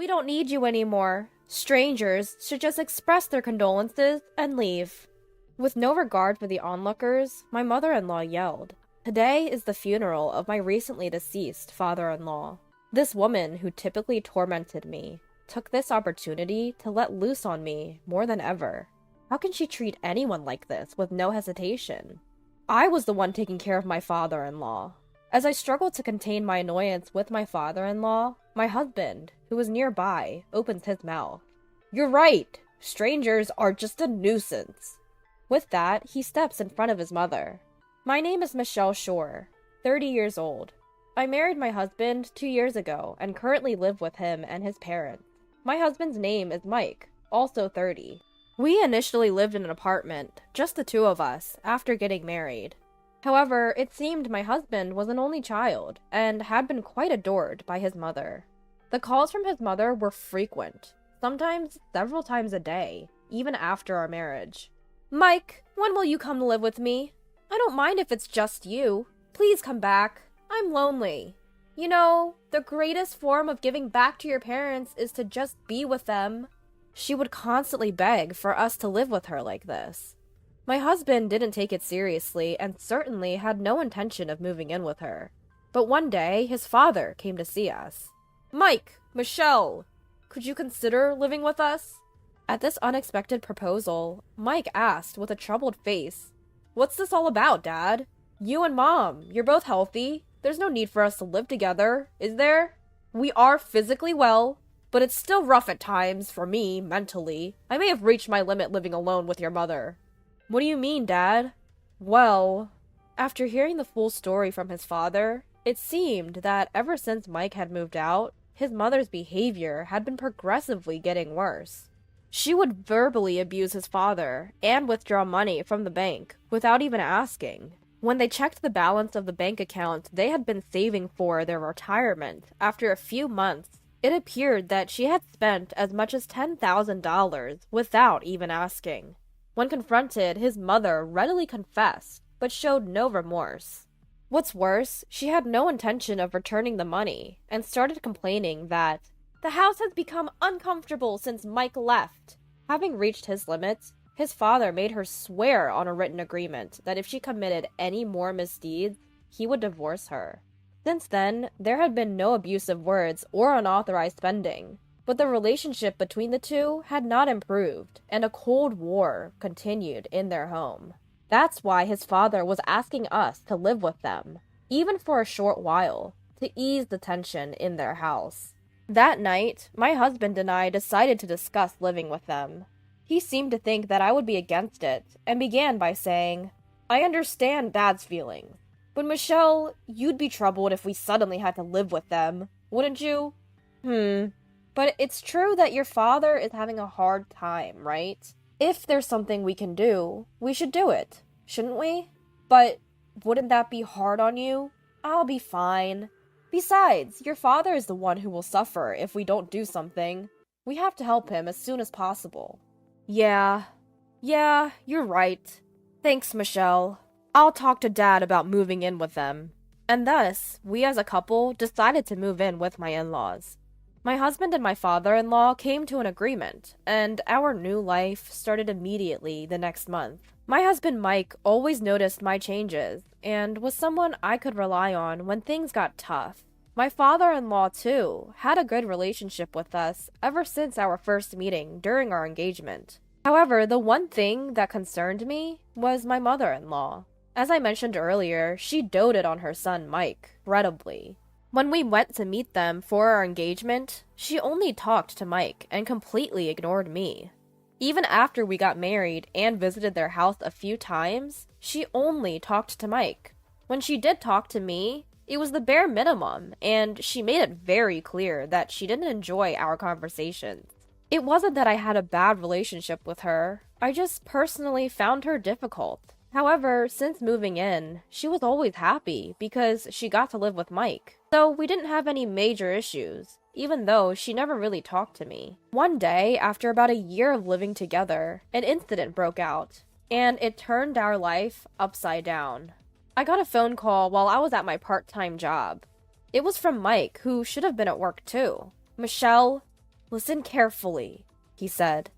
We don't need you anymore. Strangers should just express their condolences and leave." With no regard for the onlookers, my mother-in-law yelled, "Today is the funeral of my recently deceased father-in-law. This woman who typically tormented me took this opportunity to let loose on me more than ever. How can she treat anyone like this with no hesitation?" I was the one taking care of my father-in-law. As I struggled to contain my annoyance with my father-in-law, my husband, who was nearby, opens his mouth. "You're right! Strangers are just a nuisance." With that, he steps in front of his mother. "My name is Michelle Shore, 30 years old. I married my husband 2 years ago and currently live with him and his parents. My husband's name is Mike, also 30. We initially lived in an apartment, just the two of us, after getting married. However, it seemed my husband was an only child and had been quite adored by his mother. The calls from his mother were frequent, sometimes several times a day, even after our marriage. "Mike, when will you come to live with me? I don't mind if it's just you. Please come back. I'm lonely. You know, the greatest form of giving back to your parents is to just be with them." She would constantly beg for us to live with her like this. My husband didn't take it seriously and certainly had no intention of moving in with her. But one day, his father came to see us. "Mike, Michelle, could you consider living with us?" At this unexpected proposal, Mike asked with a troubled face, "What's this all about, Dad? You and Mom, you're both healthy. There's no need for us to live together, is there? We are physically well, but it's still rough at times for me, mentally. I may have reached my limit living alone with your mother." "What do you mean, Dad?" "Well," after hearing the full story from his father, it seemed that ever since Mike had moved out, his mother's behavior had been progressively getting worse. She would verbally abuse his father and withdraw money from the bank without even asking. When they checked the balance of the bank account they had been saving for their retirement, after a few months, it appeared that she had spent as much as $10,000 without even asking. When confronted, his mother readily confessed, but showed no remorse. What's worse, she had no intention of returning the money, and started complaining that the house has become uncomfortable since Mike left. Having reached his limits, his father made her swear on a written agreement that if she committed any more misdeeds, he would divorce her. Since then, there had been no abusive words or unauthorized spending, but the relationship between the two had not improved, and a cold war continued in their home. That's why his father was asking us to live with them, even for a short while, to ease the tension in their house. That night, my husband and I decided to discuss living with them. He seemed to think that I would be against it, and began by saying, "I understand Dad's feelings, but Michelle, you'd be troubled if we suddenly had to live with them, wouldn't you?" But it's true that your father is having a hard time, right? If there's something we can do, we should do it, shouldn't we? But wouldn't that be hard on you? I'll be fine. Besides, your father is the one who will suffer if we don't do something. We have to help him as soon as possible." Yeah, you're right. Thanks, Michelle. I'll talk to Dad about moving in with them." And thus, we as a couple decided to move in with my in-laws. My husband and my father-in-law came to an agreement, and our new life started immediately the next month. My husband Mike always noticed my changes, and was someone I could rely on when things got tough. My father-in-law, too, had a good relationship with us ever since our first meeting during our engagement. However, the one thing that concerned me was my mother-in-law. As I mentioned earlier, she doted on her son Mike, incredibly. When we went to meet them for our engagement, she only talked to Mike and completely ignored me. Even after we got married and visited their house a few times, she only talked to Mike. When she did talk to me, it was the bare minimum, and she made it very clear that she didn't enjoy our conversations. It wasn't that I had a bad relationship with her, I just personally found her difficult. However, since moving in, she was always happy because she got to live with Mike. So we didn't have any major issues, even though she never really talked to me. One day, after about a year of living together, an incident broke out, and it turned our life upside down. I got a phone call while I was at my part-time job. It was from Mike, who should have been at work too. "Michelle, Listen carefully, he said.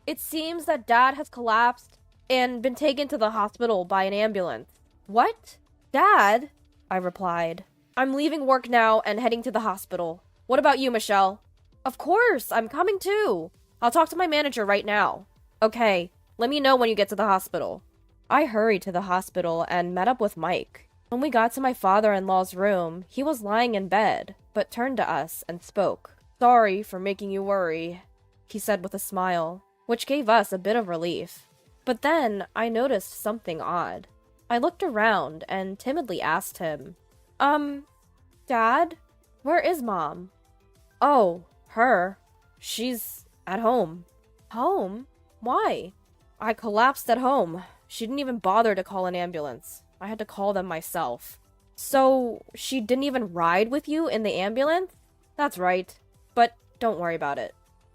It seems that Dad has collapsed and been taken to the hospital by an ambulance. What? Dad? I replied. I'm leaving work now and heading to the hospital. What about you, Michelle? Of course, I'm coming too. I'll talk to my manager right now. Okay, let me know when you get to the hospital. I hurried to the hospital and met up with Mike. When we got to my father-in-law's room, he was lying in bed, but turned to us and spoke. Sorry for making you worry, he said with a smile, which gave us a bit of relief. But then I noticed something odd. I looked around and timidly asked him, Dad? Where is Mom? Oh, her. She's at home. Home? Why? I collapsed at home. She didn't even bother to call an ambulance. I had to call them myself. So, she didn't even ride with you in the ambulance? That's right. But don't worry about it.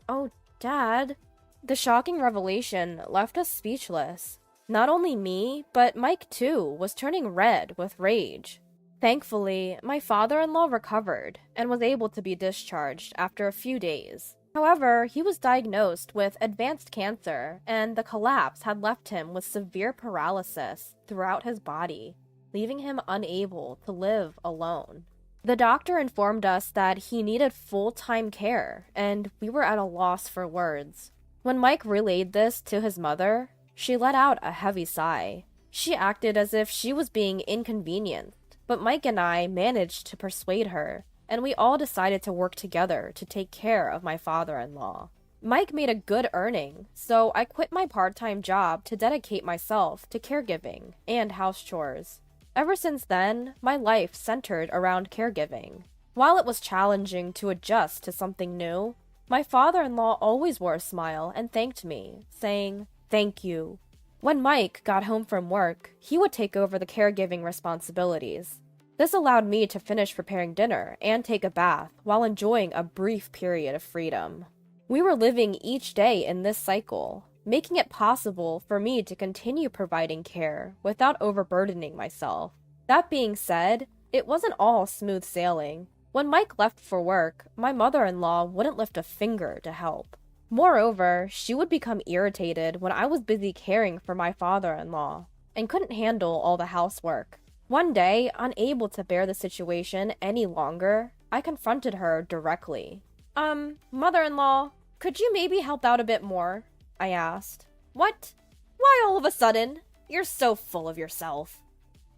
Oh, Dad. The shocking revelation left us speechless. Not only me, but Mike too was turning red with rage. Thankfully, my father-in-law recovered and was able to be discharged after a few days. However, he was diagnosed with advanced cancer, and the collapse had left him with severe paralysis throughout his body, leaving him unable to live alone. The doctor informed us that he needed full-time care, and we were at a loss for words. When Mike relayed this to his mother, she let out a heavy sigh. She acted as if she was being inconvenienced, but Mike and I managed to persuade her, and we all decided to work together to take care of my father-in-law. Mike made a good earning, so I quit my part-time job to dedicate myself to caregiving and house chores. Ever since then, my life centered around caregiving. While it was challenging to adjust to something new, my father-in-law always wore a smile and thanked me, saying, "Thank you." When Mike got home from work, he would take over the caregiving responsibilities. This allowed me to finish preparing dinner and take a bath while enjoying a brief period of freedom. We were living each day in this cycle, making it possible for me to continue providing care without overburdening myself. That being said, it wasn't all smooth sailing. When Mike left for work, my mother-in-law wouldn't lift a finger to help. Moreover, she would become irritated when I was busy caring for my father-in-law and couldn't handle all the housework. One day, unable to bear the situation any longer, I confronted her directly. Mother-in-law, could you maybe help out a bit more? I asked. What? Why all of a sudden? You're so full of yourself,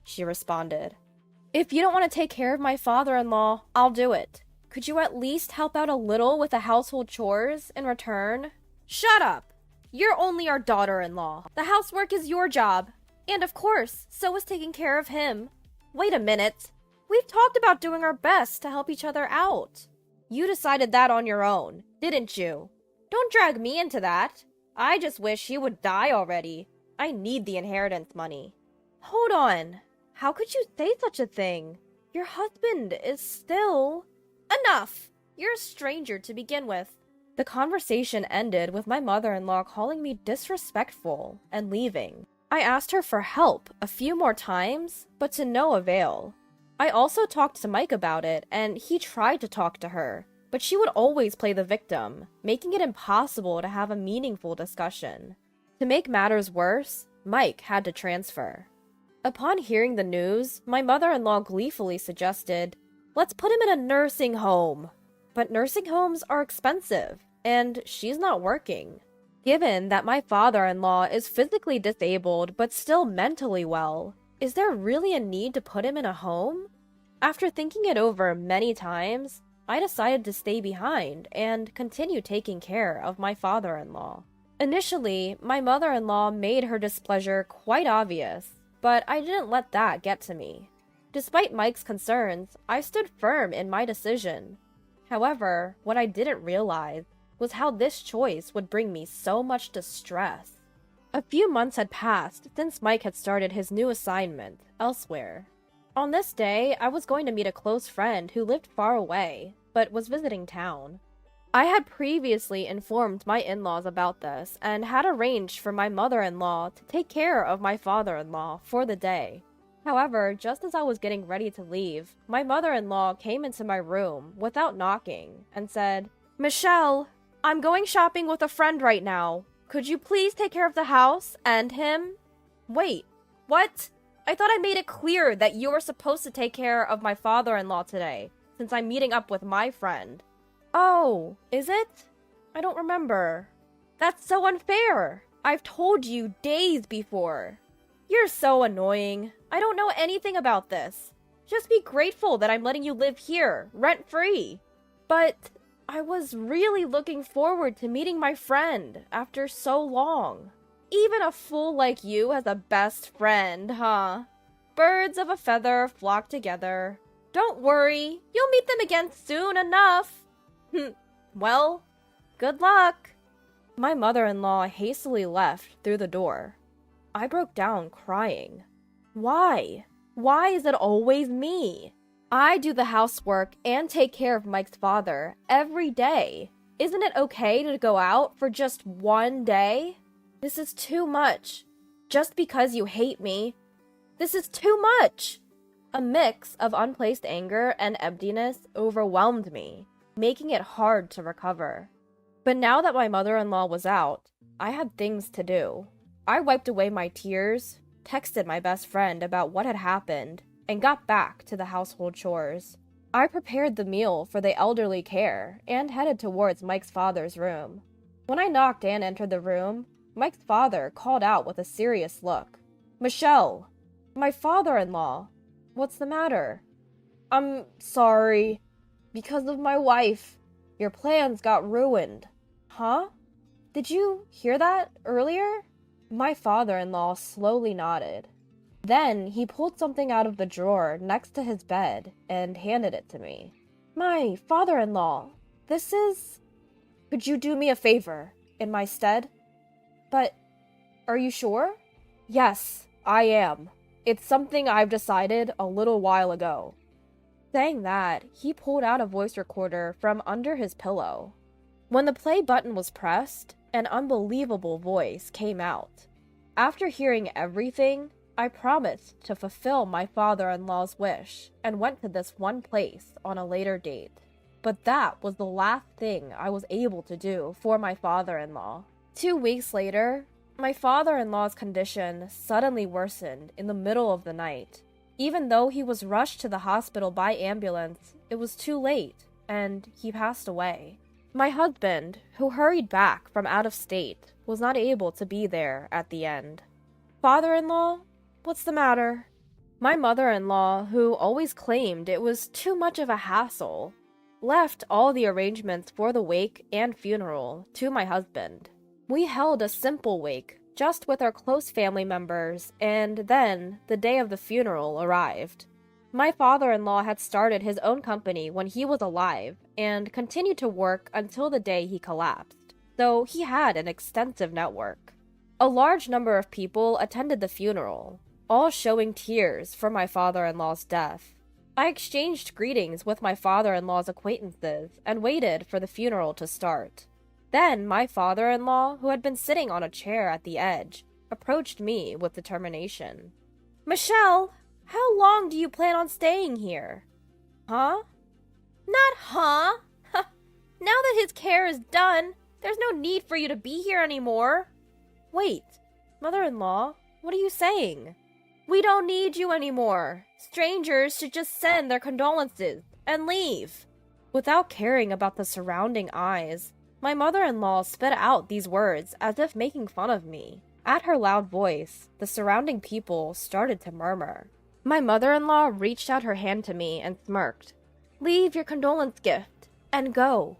she responded. If you don't want to take care of my father-in-law, I'll do it. Could you at least help out a little with the household chores in return? Shut up! You're only our daughter-in-law. The housework is your job. And of course, so is taking care of him. Wait a minute. We've talked about doing our best to help each other out. You decided that on your own, didn't you? Don't drag me into that. I just wish he would die already. I need the inheritance money. Hold on. How could you say such a thing? Your husband is still... Enough! You're a stranger to begin with. The conversation ended with my mother-in-law calling me disrespectful and leaving. I asked her for help a few more times, but to no avail. I also talked to Mike about it, and he tried to talk to her, but she would always play the victim, making it impossible to have a meaningful discussion. To make matters worse, Mike had to transfer. Upon hearing the news, my mother-in-law gleefully suggested, "Let's put him in a nursing home." But nursing homes are expensive, and she's not working. Given that my father-in-law is physically disabled but still mentally well, is there really a need to put him in a home? After thinking it over many times, I decided to stay behind and continue taking care of my father-in-law. Initially, my mother-in-law made her displeasure quite obvious, but I didn't let that get to me. Despite Mike's concerns, I stood firm in my decision. However, what I didn't realize was how this choice would bring me so much distress. A few months had passed since Mike had started his new assignment elsewhere. On this day, I was going to meet a close friend who lived far away, but was visiting town. I had previously informed my in-laws about this and had arranged for my mother-in-law to take care of my father-in-law for the day. However, just as I was getting ready to leave, my mother-in-law came into my room without knocking and said, "Michelle, I'm going shopping with a friend right now. Could you please take care of the house and him? Wait, what? I thought I made it clear that you were supposed to take care of my father-in-law today, since I'm meeting up with my friend. Oh, is it? I don't remember. That's so unfair. I've told you days before. You're so annoying. I don't know anything about this. Just be grateful that I'm letting you live here, rent-free. But I was really looking forward to meeting my friend after so long. Even a fool like you has a best friend, huh? Birds of a feather flock together. Don't worry, you'll meet them again soon enough. Well, good luck. My mother-in-law hastily left through the door. I broke down crying. Why? Why is it always me? I do the housework and take care of Mike's father every day. Isn't it okay to go out for just one day? This is too much. Just because you hate me. This is too much. A mix of unplaced anger and emptiness overwhelmed me, making it hard to recover. But now that my mother-in-law was out, I had things to do. I wiped away my tears, texted my best friend about what had happened, and got back to the household chores. I prepared the meal for the elderly care and headed towards Mike's father's room. When I knocked and entered the room, Mike's father called out with a serious look. "Michelle, my father-in-law, what's the matter?" "I'm sorry. Because of my wife, your plans got ruined." "Huh? Did you hear that earlier?" My father-in-law slowly nodded. Then he pulled something out of the drawer next to his bed and handed it to me. "My father-in-law, this is... Could you do me a favor in my stead?" "But are you sure?" "Yes, I am. It's something I've decided a little while ago." Saying that, he pulled out a voice recorder from under his pillow. When the play button was pressed, an unbelievable voice came out. After hearing everything, I promised to fulfill my father-in-law's wish and went to this one place on a later date. But that was the last thing I was able to do for my father-in-law. 2 weeks later, my father-in-law's condition suddenly worsened in the middle of the night. Even though he was rushed to the hospital by ambulance, it was too late, and he passed away. My husband, who hurried back from out of state, was not able to be there at the end. "Father-in-law, what's the matter?" My mother-in-law, who always claimed it was too much of a hassle, left all the arrangements for the wake and funeral to my husband. We held a simple wake, just with our close family members, and then the day of the funeral arrived. My father-in-law had started his own company when he was alive, and continued to work until the day he collapsed, so he had an extensive network. A large number of people attended the funeral, all showing tears for my father-in-law's death. I exchanged greetings with my father-in-law's acquaintances and waited for the funeral to start. Then my father-in-law, who had been sitting on a chair at the edge, approached me with determination. "Michelle, how long do you plan on staying here?" "Huh?" "Not huh? Now that his care is done, there's no need for you to be here anymore." "Wait, mother-in-law, what are you saying?" "We don't need you anymore. Strangers should just send their condolences and leave." Without caring about the surrounding eyes, my mother-in-law spit out these words as if making fun of me. At her loud voice, the surrounding people started to murmur. My mother-in-law reached out her hand to me and smirked. "Leave your condolence gift and go."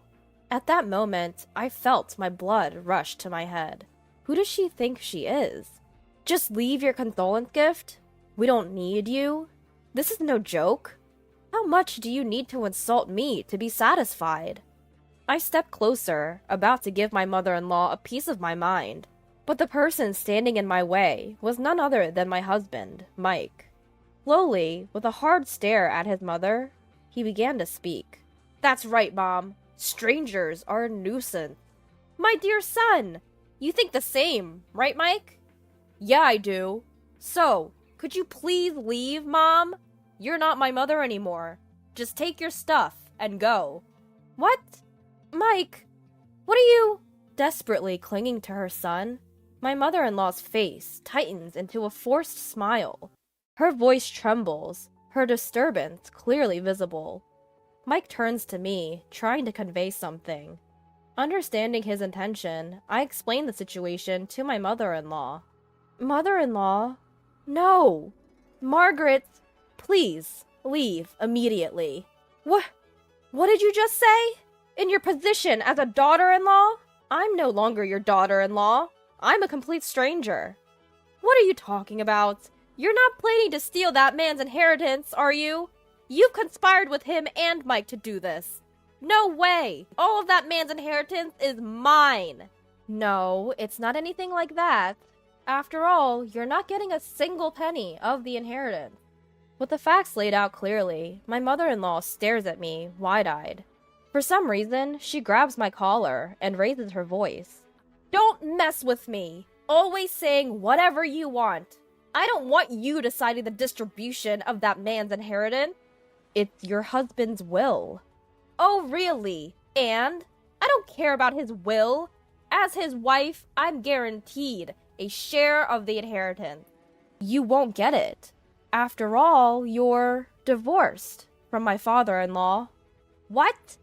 At that moment, I felt my blood rush to my head. Who does she think she is? Just leave your condolence gift? We don't need you? This is no joke. How much do you need to insult me to be satisfied? I stepped closer, about to give my mother-in-law a piece of my mind, but the person standing in my way was none other than my husband, Mike. Slowly, with a hard stare at his mother, he began to speak. "That's right, Mom. Strangers are a nuisance." "My dear son, you think the same, right, Mike?" "Yeah, I do. So, could you please leave, Mom? You're not my mother anymore. Just take your stuff and go." "What? Mike, What are you? Desperately clinging to her son, my mother-in-law's face tightens into a forced smile. Her voice trembles, her disturbance clearly visible. Mike turns to me, trying to convey something. Understanding his intention, I explain the situation to my mother-in-law. Mother-in-law? No! Margaret, please, leave immediately. What did you just say? In your position as a daughter-in-law? I'm no longer your daughter-in-law. I'm a complete stranger. What are you talking about? You're not planning to steal that man's inheritance, are you? You've conspired with him and Mike to do this. No way! All of that man's inheritance is mine! No, it's not anything like that. After all, you're not getting a single penny of the inheritance. With the facts laid out clearly, my mother-in-law stares at me, wide-eyed. For some reason, she grabs my collar and raises her voice. Don't mess with me! Always saying whatever you want. I don't want you deciding the distribution of that man's inheritance. It's your husband's will. Oh, really? And? I don't care about his will. As his wife, I'm guaranteed a share of the inheritance. You won't get it. After all, you're divorced from my father-in-law. What?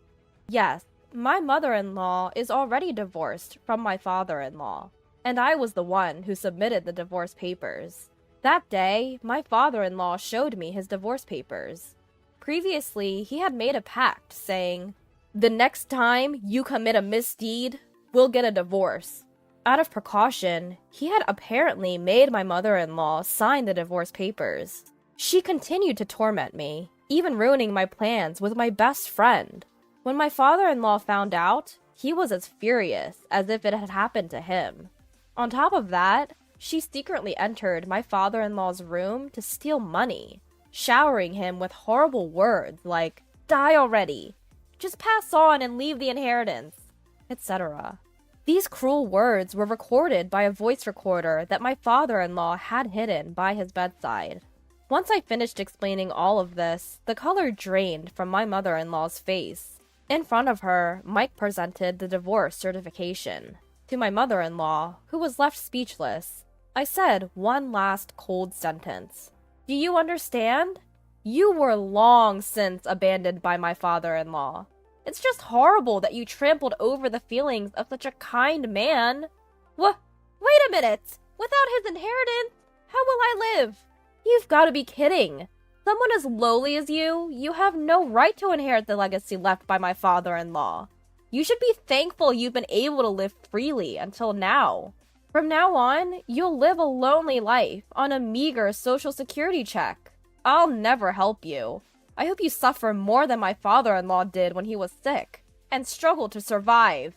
Yes, my mother-in-law is already divorced from my father-in-law, and I was the one who submitted the divorce papers. That day, my father-in-law showed me his divorce papers. Previously, he had made a pact saying, "The next time you commit a misdeed, we'll get a divorce." Out of precaution, he had apparently made my mother-in-law sign the divorce papers. She continued to torment me, even ruining my plans with my best friend. When my father-in-law found out, he was as furious as if it had happened to him. On top of that, she secretly entered my father-in-law's room to steal money, showering him with horrible words like, "Die already! Just pass on and leave the inheritance," etc. These cruel words were recorded by a voice recorder that my father-in-law had hidden by his bedside. Once I finished explaining all of this, the color drained from my mother-in-law's face. In front of her, Mike presented the divorce certification. To my mother-in-law, who was left speechless, I said one last cold sentence. Do you understand? You were long since abandoned by my father-in-law. It's just horrible that you trampled over the feelings of such a kind man. Wait a minute! Without his inheritance, how will I live? You've got to be kidding. Someone as lowly as you have no right to inherit the legacy left by my father-in-law. You should be thankful you've been able to live freely until now. From now on, you'll live a lonely life on a meager social security check. I'll never help you. I hope you suffer more than my father-in-law did when he was sick, and struggled to survive.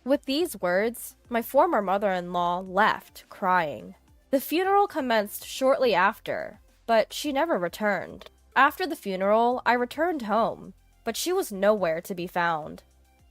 With these words, my former mother-in-law left, crying. The funeral commenced shortly after, but she never returned. After the funeral, I returned home, but she was nowhere to be found.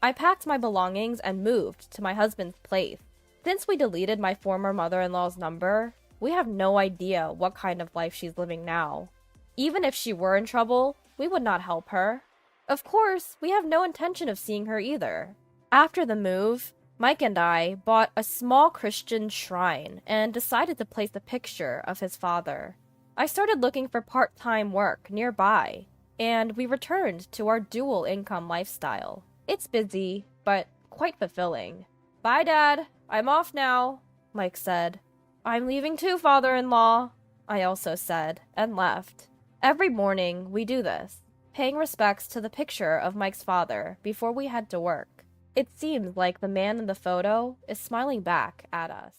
I packed my belongings and moved to my husband's place. Since we deleted my former mother-in-law's number, we have no idea what kind of life she's living now. Even if she were in trouble, we would not help her. Of course, we have no intention of seeing her either. After the move, Mike and I bought a small Christian shrine and decided to place a picture of his father. I started looking for part-time work nearby, and we returned to our dual income lifestyle. It's busy, but quite fulfilling. Bye, Dad. I'm off now, Mike said. I'm leaving too, father-in-law, I also said, and left. Every morning, we do this, paying respects to the picture of Mike's father before we head to work. It seems like the man in the photo is smiling back at us.